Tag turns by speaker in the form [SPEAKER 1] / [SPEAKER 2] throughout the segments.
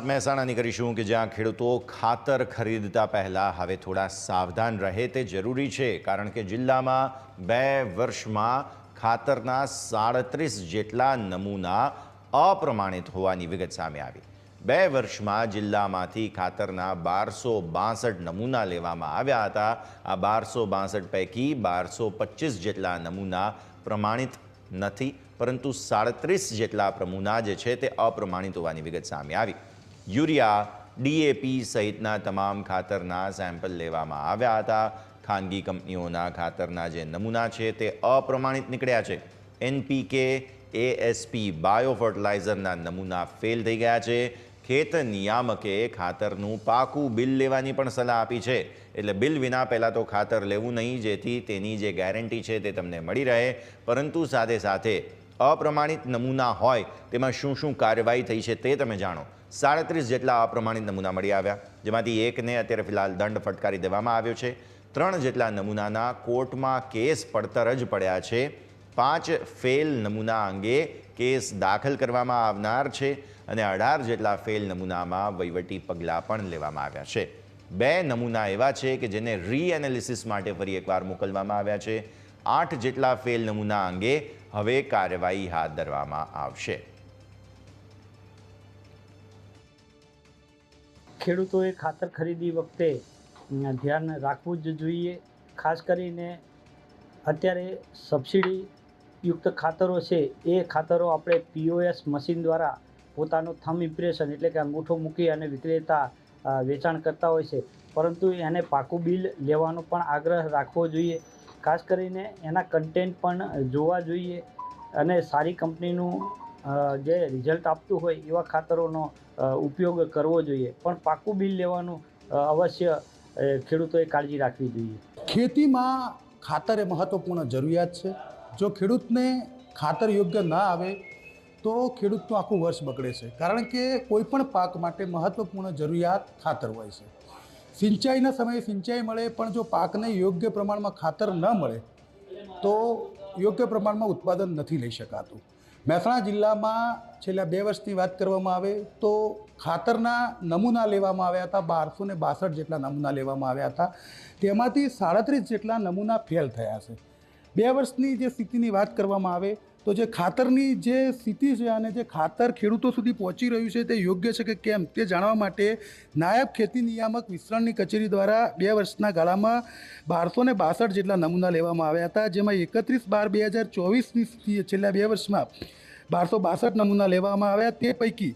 [SPEAKER 1] મહેસાણાની કરીશું કે જ્યાં ખેડૂતો ખાતર ખરીદતા પહેલા હવે થોડા સાવધાન રહે તે જરૂરી છે, કારણ કે જિલ્લામાં 2 વર્ષમાં ખાતરના 37 જેટલા નમૂના અપ્રમાણિત હોવાની વિગત સામે આવી। 2 વર્ષમાં જિલ્લામાંથી ખાતરના 1262 નમૂના લેવામાં આવ્યા હતા। આ 1262 પૈકી 1225 જેટલા નમૂના પ્રમાણિત નથી, પરંતુ 37 જેટલા નમૂના જે છે તે અપ્રમાણિત હોવાની વિગત સામે આવી। યુરિયા, ડીએપી સહિતના તમામ ખાતરના સેમ્પલ લેવામાં આવ્યા હતા। ખાનગી કંપનીઓના ખાતરના જે નમૂના છે તે અપ્રમાણિત નીકળ્યા છે। એનપીકે, એએસપી બાયો ફર્ટિલાઇઝરના નમૂના ફેલ થઈ ગયા છે। ખેત નિયામકે ખાતરનું પાકું બિલ લેવાની પણ સલાહ આપી છે, એટલે બિલ વિના પહેલાં તો ખાતર લેવું નહીં, જેથી તેની જે ગેરંટી છે તે તમને મળી રહે। પરંતુ સાથે સાથે અપ્રમાણિત નમૂના હોય તેમાં શું શું કાર્યવાહી થઈ છે તે તમે જાણો। 37 જેટલા અપ્રમાણિત નમૂના મળી આવ્યા, જેમાંથી એકને અત્યારે ફિલહાલ દંડ ફટકારી દેવામાં આવ્યો છે। 3 જેટલા નમૂનાના કોર્ટમાં કેસ પડતર જ પડ્યા છે। 5 ફેલ નમૂના અંગે કેસ દાખલ કરવામાં આવનાર છે અને 18 જેટલા ફેલ નમૂનામાં વહીવટી પગલાં પણ લેવામાં આવ્યા છે। 2 નમૂના એવા છે કે જેને રીએનાલિસિસ માટે ફરી એકવાર મોકલવામાં આવ્યા છે। 8 જેટલા ફેલ નમૂના અંગે હવે કાર્યવાહી હાથ ધરવામાં આવશે।
[SPEAKER 2] ખેડૂતોએ ખાતર ખરીદી વખતે ધ્યાન રાખવું જ જોઈએ। ખાસ કરીને અત્યારે સબસિડી યુક્ત ખાતરો છે, એ ખાતરો આપણે પીઓએસ મશીન દ્વારા પોતાનું થંબ ઇમ્પ્રેશન એટલે કે અંગૂઠો મૂકી અને વિક્રેતા વેચાણ કરતા હોય છે, પરંતુ એને પાકું બિલ લેવાનો પણ આગ્રહ રાખવો જોઈએ। ખાસ કરીને એના કન્ટેન્ટ પણ જોવા જોઈએ અને સારી કંપનીનું જે રિઝલ્ટ આપતું હોય એવા ખાતરોનો ઉપયોગ કરવો જોઈએ, પણ પાકું બિલ લેવાનું અવશ્ય ખેડૂતોએ કાળજી રાખવી જોઈએ।
[SPEAKER 3] ખેતીમાં ખાતર એ મહત્ત્વપૂર્ણ જરૂરિયાત છે। જો ખેડૂતને ખાતર યોગ્ય ના આવે તો ખેડૂતનું આખું વર્ષ બગડે છે, કારણ કે કોઈપણ પાક માટે મહત્ત્વપૂર્ણ જરૂરિયાત ખાતર હોય છે। સિંચાઈના સમયે સિંચાઈ મળે, પણ જો પાકને યોગ્ય પ્રમાણમાં ખાતર ન મળે તો યોગ્ય પ્રમાણમાં ઉત્પાદન નથી લઈ શકાતું। મહેસાણા જિલ્લામાં છેલ્લા 2 વર્ષની વાત કરવામાં આવે તો ખાતરના નમૂના લેવામાં આવ્યા હતા। 1262 જેટલા નમૂના લેવામાં આવ્યા હતા, તેમાંથી 37 જેટલા નમૂના ફેલ થયા છે। 2 વર્ષની જે સ્થિતિની વાત કરવામાં આવે તો જે ખાતરની જે સ્થિતિ છે અને જે ખાતર ખેડૂતો સુધી પહોંચી રહ્યું છે તે યોગ્ય છે કે કેમ તે જાણવા માટે નાયબ ખેતી નિયામક વિસ્તરણની કચેરી દ્વારા 2 વર્ષના ગાળામાં 1262 જેટલા નમૂના લેવામાં આવ્યા હતા, જેમાં 31/12/2024ની છેલ્લા 2 વર્ષમાં 1262 નમૂના લેવામાં આવ્યા। તે પૈકી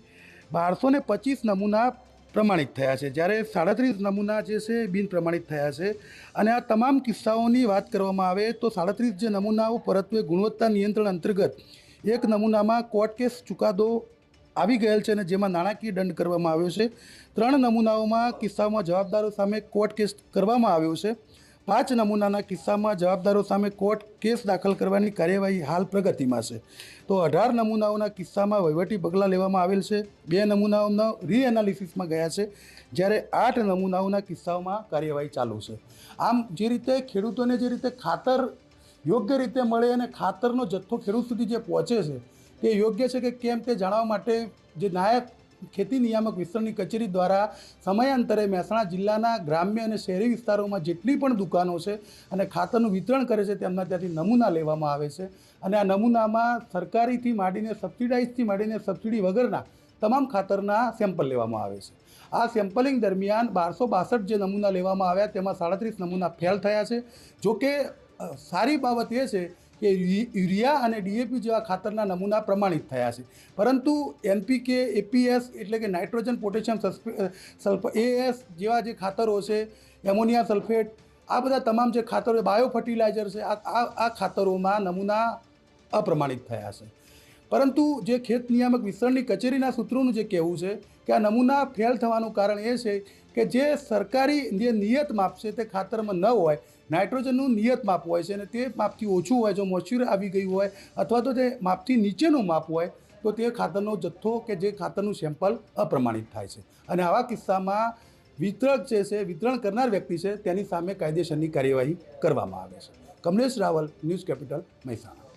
[SPEAKER 3] 1225 નમૂના પ્રમાણિત થયા છે, જ્યારે 37 નમૂના જે છે બિન પ્રમાણિત થયા છે। અને આ તમામ કિસ્સાઓની વાત કરવામાં આવે તો 37 જે નમૂનાઓ પરત્વે ગુણવત્તા નિયંત્રણ અંતર્ગત એક નમૂનામાં કોર્ટ કેસ ચુકાદો આવી ગયેલ છે અને જેમાં નાણાકીય દંડ કરવામાં આવ્યો છે। 3 નમૂનાઓમાં કિસ્સામાં જવાબદારો સામે કોર્ટ કેસ કરવામાં આવ્યો છે। 5 નમૂનાના કિસ્સામાં જવાબદારો સામે કોર્ટ કેસ દાખલ કરવાની કાર્યવાહી હાલ પ્રગતિમાં છે, તો 18 નમૂનાઓના કિસ્સામાં વહીવટી પગલાં લેવામાં આવેલ છે। 2 નમૂનાઓના રીએનાલિસિસમાં ગયા છે, જ્યારે 8 નમૂનાઓના કિસ્સાઓમાં કાર્યવાહી ચાલુ છે। આમ જે રીતે ખેડૂતોને જે રીતે ખાતર યોગ્ય રીતે મળે અને ખાતરનો જથ્થો ખેડૂત સુધી જે પહોંચે છે તે યોગ્ય છે કે કેમ તે જાણવા માટે જે નાયબ ખેતી નિયામક વિસ્તરણની કચેરી દ્વારા સમયાંતરે મહેસાણા જિલ્લાના ગ્રામ્ય અને શહેરી વિસ્તારોમાં જેટલી પણ દુકાનો છે અને ખાતરનું વિતરણ કરે છે તેમના ત્યાંથી નમૂના લેવામાં આવે છે, અને આ નમૂનામાં સરકારીથી માંડીને સબસિડાઇઝથી માંડીને સબસિડી વગરના તમામ ખાતરના સેમ્પલ લેવામાં આવે છે। આ સેમ્પલિંગ દરમિયાન 1262 જે નમૂના લેવામાં આવ્યા તેમાં 37 નમૂના ફેલ થયા છે। જોકે સારી બાબત એ છે કે યુરિયા અને ડીએપી જેવા ખાતરના નમૂના પ્રમાણિત થયા છે, પરંતુ એનપીકે, એપીએસ એટલે કે નાઇટ્રોજન પોટેશિયમ એએસ જેવા જે ખાતરો છે, એમોનિયા સલ્ફેટ, આ બધા તમામ જે ખાતરો બાયો ફર્ટિલાઇઝર છે, આ ખાતરોમાં નમૂના અપ્રમાણિત થયા છે। પરંતુ જે ખેત નિયામક વિસ્તરણની કચેરીના સૂત્રોનું જે કહેવું છે કે આ નમૂના ફેલ થવાનું કારણ એ છે કે જે સરકારી જે નિયત માપ છે તે ખાતરમાં ન હોય। નાઇટ્રોજનનું નિયત માપ હોય છે અને તે માપથી ઓછું હોય, જો મોઇશ્ચર આવી ગયું હોય અથવા તો તે માપથી નીચેનું માપ હોય તો તે ખાતરનો જથ્થો કે જે ખાતરનું સેમ્પલ અપ્રમાણિત થાય છે, અને આવા કિસ્સામાં વિતરક જે છે, વિતરણ કરનાર વ્યક્તિ છે, તેની સામે કાયદેસરની કાર્યવાહી કરવામાં આવે છે। Kamlesh Raval, news capital, Mehsana.